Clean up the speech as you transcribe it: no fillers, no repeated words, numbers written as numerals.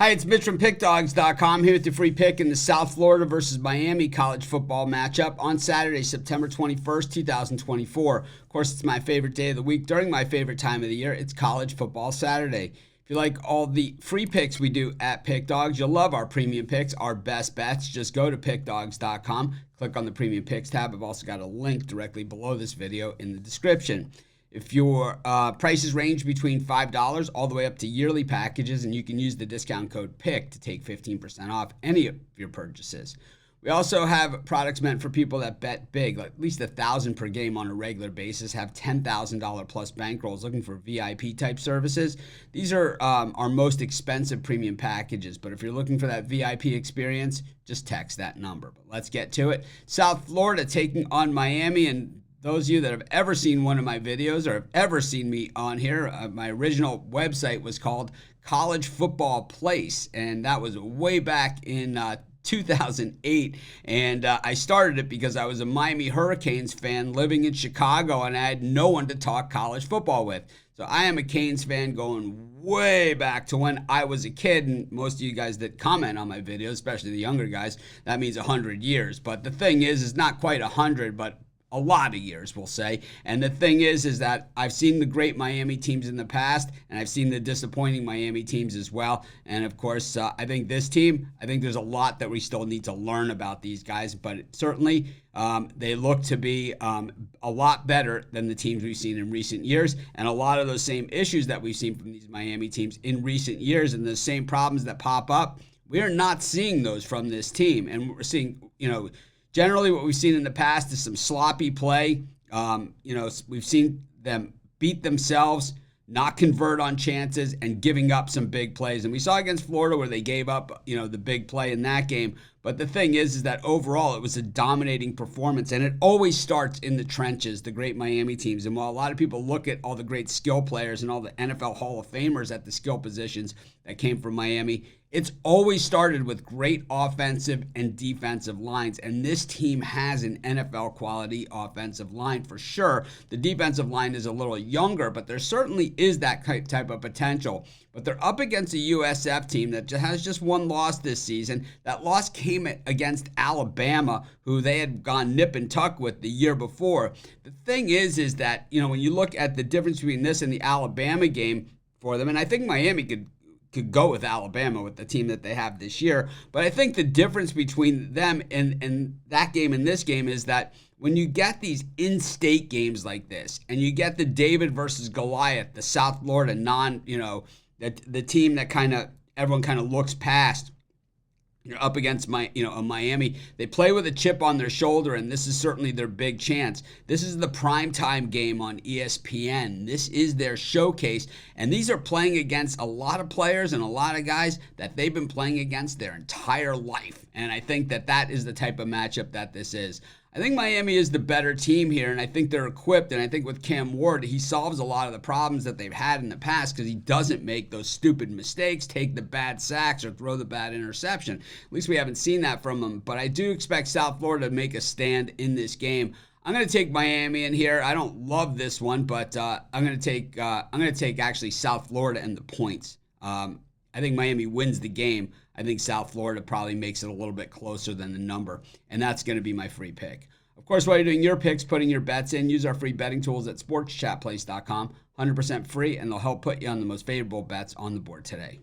Hi, it's Mitch from Pickdawgz.com here with the free pick in the South Florida versus Miami college football matchup on Saturday, September 21st, 2024. Of course, it's my favorite day of the week during my favorite time of the year. It's College Football Saturday. If you like all the free picks we do at Pickdawgz, you'll love our premium picks, our best bets. Just go to Pickdawgz.com, click on the premium picks tab. I've also got a link directly below this video in the description. If your prices range between $5 all the way up to yearly packages, and you can use the discount code PICK to take 15% off any of your purchases. We also have products meant for people that bet big, like at least $1,000 per game on a regular basis, have $10,000 plus bankrolls looking for VIP type services. These are our most expensive premium packages, but if you're looking for that VIP experience, just text that number. But let's get to it. South Florida taking on Miami, and those of you that have ever seen one of my videos or have ever seen me on here, my original website was called College Football Place, and that was way back in 2008, and I started it because I was a Miami Hurricanes fan living in Chicago, and I had no one to talk college football with. So I am a Canes fan going way back to when I was a kid, and most of you guys that comment on my videos, especially the younger guys, that means 100 years. But the thing is not quite 100, but a lot of years, we'll say. And the thing is that I've seen the great Miami teams in the past, and I've seen the disappointing Miami teams as well. And of course, I think this team, I think there's a lot that we still need to learn about these guys, but certainly they look to be a lot better than the teams we've seen in recent years. And a lot of those same issues that we've seen from these Miami teams in recent years and the same problems that pop up, we are not seeing those from this team. And we're seeing, generally, what we've seen in the past is some sloppy play. We've seen them beat themselves, not convert on chances, and giving up some big plays. And we saw against Florida where they gave up, the big play in that game. But the thing is that overall it was a dominating performance, and it always starts in the trenches, the great Miami teams. And while a lot of people look at all the great skill players and all the NFL Hall of Famers at the skill positions that came from Miami, it's always started with great offensive and defensive lines, and this team has an NFL quality offensive line for sure. The defensive line is a little younger, but there certainly is that type of potential. But they're up against a USF team that has just one loss this season. That loss came against Alabama, who they had gone nip and tuck with the year before. The thing is that, when you look at the difference between this and the Alabama game for them, and I think Miami could go with Alabama with the team that they have this year. But I think the difference between them and that game and this game is that when you get these in-state games like this, and you get the David versus Goliath, the South Florida the team that everyone kind of looks past, you're up against a Miami. They play with a chip on their shoulder, and this is certainly their big chance. This is the primetime game on ESPN. This is their showcase, and these are playing against a lot of players and a lot of guys that they've been playing against their entire life. And I think that is the type of matchup that this is. I think Miami is the better team here, and I think they're equipped, and I think with Cam Ward, he solves a lot of the problems that they've had in the past because he doesn't make those stupid mistakes, take the bad sacks, or throw the bad interception. At least we haven't seen that from him, but I do expect South Florida to make a stand in this game. I'm going to take Miami in here. I don't love this one, but I'm going to take actually South Florida and the points. I think Miami wins the game. I think South Florida probably makes it a little bit closer than the number, and that's going to be my free pick. Of course, while you're doing your picks, putting your bets in, use our free betting tools at sportschatplace.com. 100% free, and they'll help put you on the most favorable bets on the board today.